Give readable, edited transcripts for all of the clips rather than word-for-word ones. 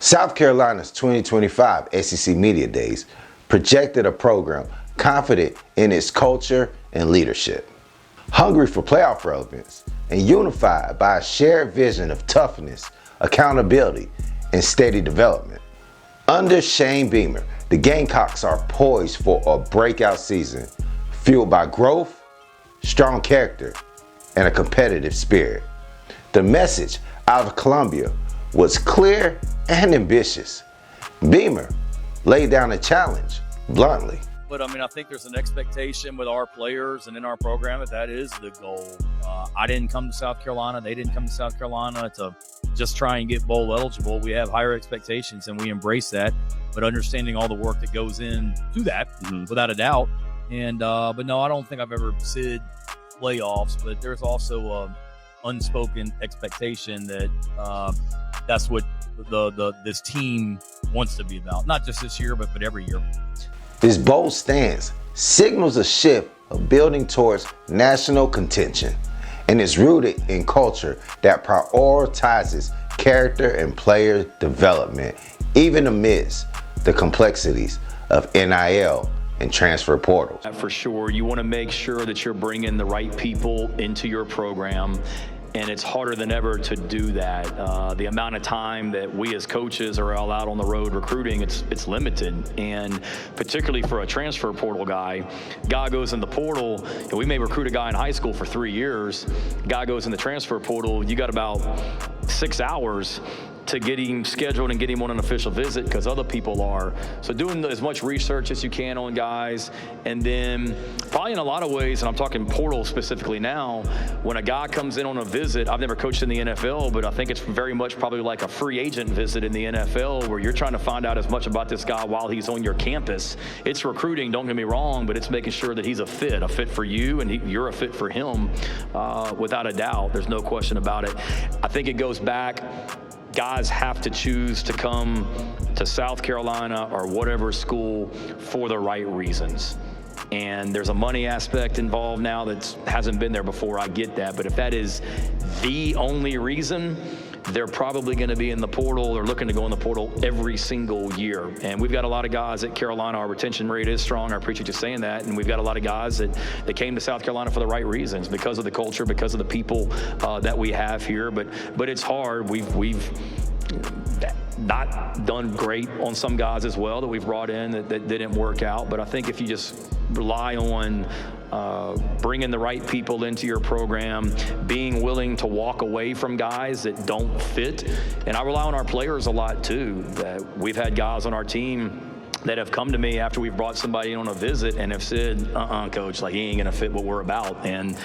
South Carolina's 2025 SEC Media Days projected a program confident in its culture and leadership, hungry for playoff relevance, and unified by a shared vision of toughness, accountability, and steady development. Under Shane Beamer, the Gamecocks are poised for a breakout season fueled by growth, strong character, and a competitive spirit. The message out of Columbia was clear and ambitious. Beamer laid down a challenge bluntly. But I think there's an expectation with our players and in our program that is the goal. I didn't come to South Carolina. They didn't come to South Carolina to just try and get bowl eligible. We have higher expectations and we embrace that, but understanding all the work that goes into that, without a doubt. And but no, I don't think I've ever said playoffs, but there's also a unspoken expectation that that's what this team wants to be about. Not just this year, but every year. This bold stance signals a shift of building towards national contention and is rooted in culture that prioritizes character and player development, even amidst the complexities of NIL and transfer portals. For sure, you want to make sure that you're bringing the right people into your program. And it's harder than ever to do that. The amount of time that we as coaches are all out on the road recruiting, it's limited. And particularly for a transfer portal guy goes in the portal, and we may recruit a guy in high school for 3 years, guy goes in the transfer portal, you got about 6 hours to get him scheduled and get him on an official visit because other people are. So doing as much research as you can on guys, and then probably in a lot of ways, and I'm talking portal specifically now, when a guy comes in on a visit, I've never coached in the NFL, but I think it's very much probably like a free agent visit in the NFL where you're trying to find out as much about this guy while he's on your campus. It's recruiting, don't get me wrong, but it's making sure that he's a fit for you and you're a fit for him, without a doubt. There's no question about it. I think it goes back, guys have to choose to come to South Carolina or whatever school for the right reasons. And there's a money aspect involved now that hasn't been there before. I get that. But if that is the only reason, they're probably going to be in the portal or looking to go in the portal every single year. And we've got a lot of guys at Carolina. Our retention rate is strong. I appreciate you saying that. And we've got a lot of guys that came to South Carolina for the right reasons, because of the culture, because of the people that we have here. But it's hard. We've not done great on some guys as well that we've brought in that didn't work out. But I think if you just rely on bringing the right people into your program, being willing to walk away from guys that don't fit. And I rely on our players a lot too. That we've had guys on our team that have come to me after we've brought somebody in on a visit and have said, coach, like, he ain't gonna fit what we're about. And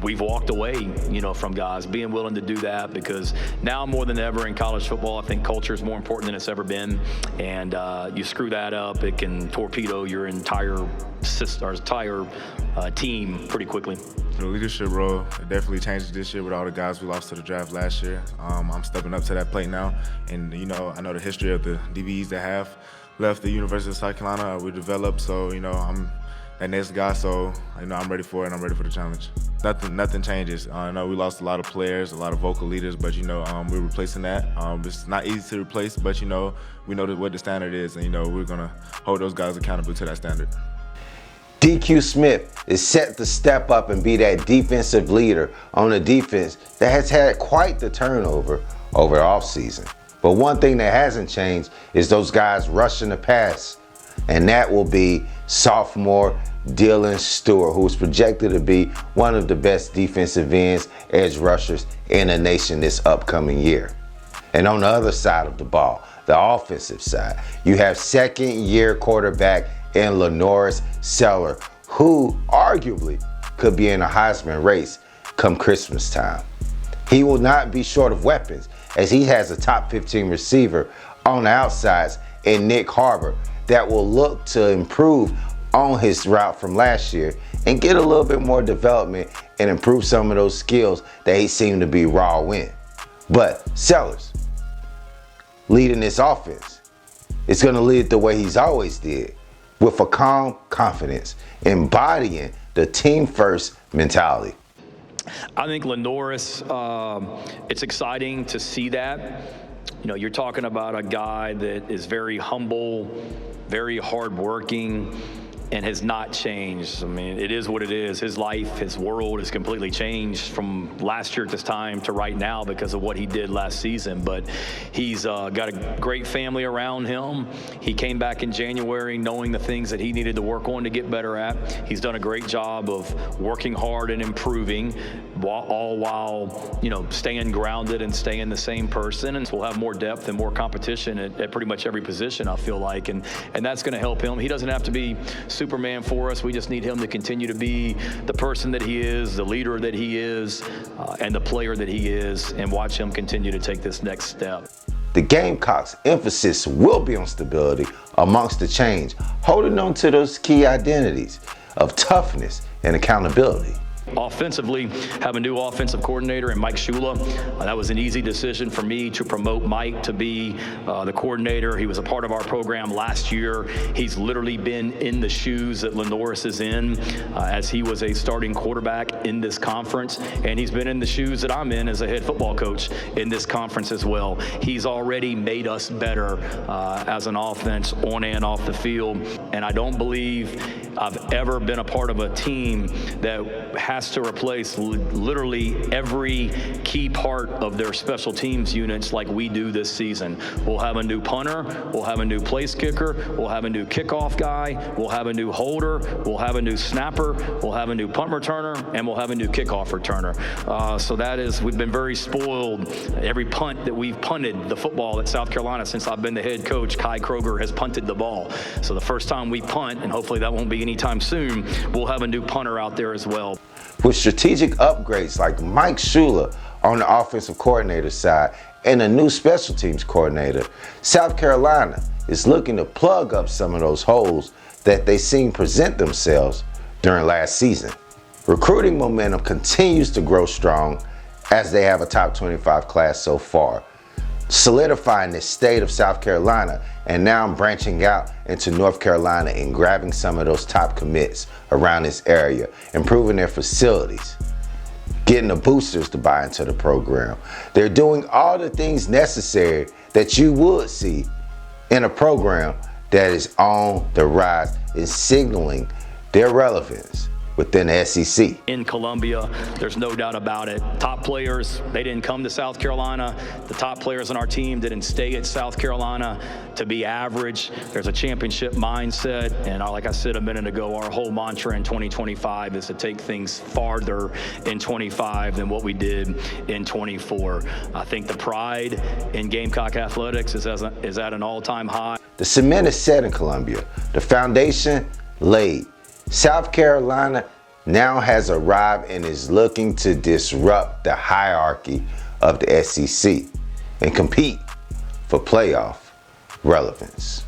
we've walked away, from guys being willing to do that, because now more than ever in college football, I think culture is more important than it's ever been. And you screw that up, it can torpedo your entire team pretty quickly. The leadership role, it definitely changes this year with all the guys we lost to the draft last year. I'm stepping up to that plate now. And, I know the history of the DBs that have left the University of South Carolina. We developed, so, I'm that next guy, so, I'm ready for it, and I'm ready for the challenge. Nothing changes. I know we lost a lot of players, a lot of vocal leaders, but, we're replacing that. It's not easy to replace, but, we know what the standard is, and, we're going to hold those guys accountable to that standard. DQ Smith is set to step up and be that defensive leader on a defense that has had quite the turnover over the offseason. But one thing that hasn't changed is those guys rushing the pass, and that will be sophomore Dylan Stewart, who is projected to be one of the best defensive ends, edge rushers in the nation this upcoming year. And on the other side of the ball, the offensive side, you have second-year quarterback in LaNorris Sellers, who arguably could be in a Heisman race come Christmas time. He will not be short of weapons, as he has a top 15 receiver on the outsides in Nick Harbor that will look to improve on his route from last year and get a little bit more development and improve some of those skills that he seemed to be raw in. But Sellers, leading this offense, is going to lead the way he's always did, with a calm confidence, embodying the team-first mentality. I think LaNorris, it's exciting to see that. You know, you're talking about a guy that is very humble, very hardworking, and has not changed. I mean, it is what it is. His life, his world has completely changed from last year at this time to right now because of what he did last season. But he's got a great family around him. He came back in January knowing the things that he needed to work on to get better at. He's done a great job of working hard and improving, all while, you know, staying grounded and staying the same person. And we'll have more depth and more competition at pretty much every position, I feel like. And that's going to help him. He doesn't have to be Superman for us. We just need him to continue to be the person that he is, the leader that he is, and the player that he is, and watch him continue to take this next step. The Gamecocks' emphasis will be on stability amongst the change, holding on to those key identities of toughness and accountability. Offensively, have a new offensive coordinator in Mike Shula. That was an easy decision for me to promote Mike to be the coordinator. He was a part of our program last year. He's literally been in the shoes that LaNorris is in as he was a starting quarterback in this conference, and he's been in the shoes that I'm in as a head football coach in this conference as well. He's already made us better as an offense on and off the field, and I don't believe I've ever been a part of a team that has to replace literally every key part of their special teams units like we do this season. We'll have a new punter, we'll have a new place kicker, we'll have a new kickoff guy, we'll have a new holder, we'll have a new snapper, we'll have a new punt returner, and we'll have a new kickoff returner. So that is, we've been very spoiled. Every punt that we've punted the football at South Carolina since I've been the head coach, Kai Kroger has punted the ball. So the first time we punt, and hopefully that won't be anytime soon, we'll have a new punter out there as well. With strategic upgrades like Mike Shula on the offensive coordinator side and a new special teams coordinator, South Carolina is looking to plug up some of those holes that they seen present themselves during last season. Recruiting momentum continues to grow strong as they have a top 25 class so far, solidifying the state of South Carolina, and now I'm branching out into North Carolina and grabbing some of those top commits around this area, improving their facilities, getting the boosters to buy into the program. They're doing all the things necessary that you would see in a program that is on the rise and signaling their relevance within the SEC. In Columbia, there's no doubt about it. Top players, they didn't come to South Carolina. The top players on our team didn't stay at South Carolina to be average. There's a championship mindset, and like I said a minute ago, our whole mantra in 2025 is to take things farther in 25 than what we did in 24. I think the pride in Gamecock athletics is at an all-time high. The cement is set in Columbia. The foundation laid. South Carolina now has arrived and is looking to disrupt the hierarchy of the SEC and compete for playoff relevance.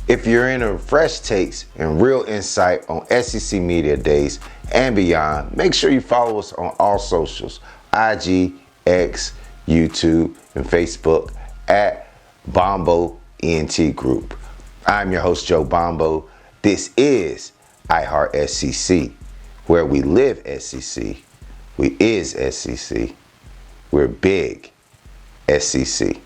If you're into fresh takes and real insight on SEC Media Days and beyond, make sure you follow us on all socials, IG, X, YouTube, and Facebook at Bombo ENT Group. I'm your host, Joe Bombo. This is iHeart SEC, where we live SEC, we is SEC, we're big SEC.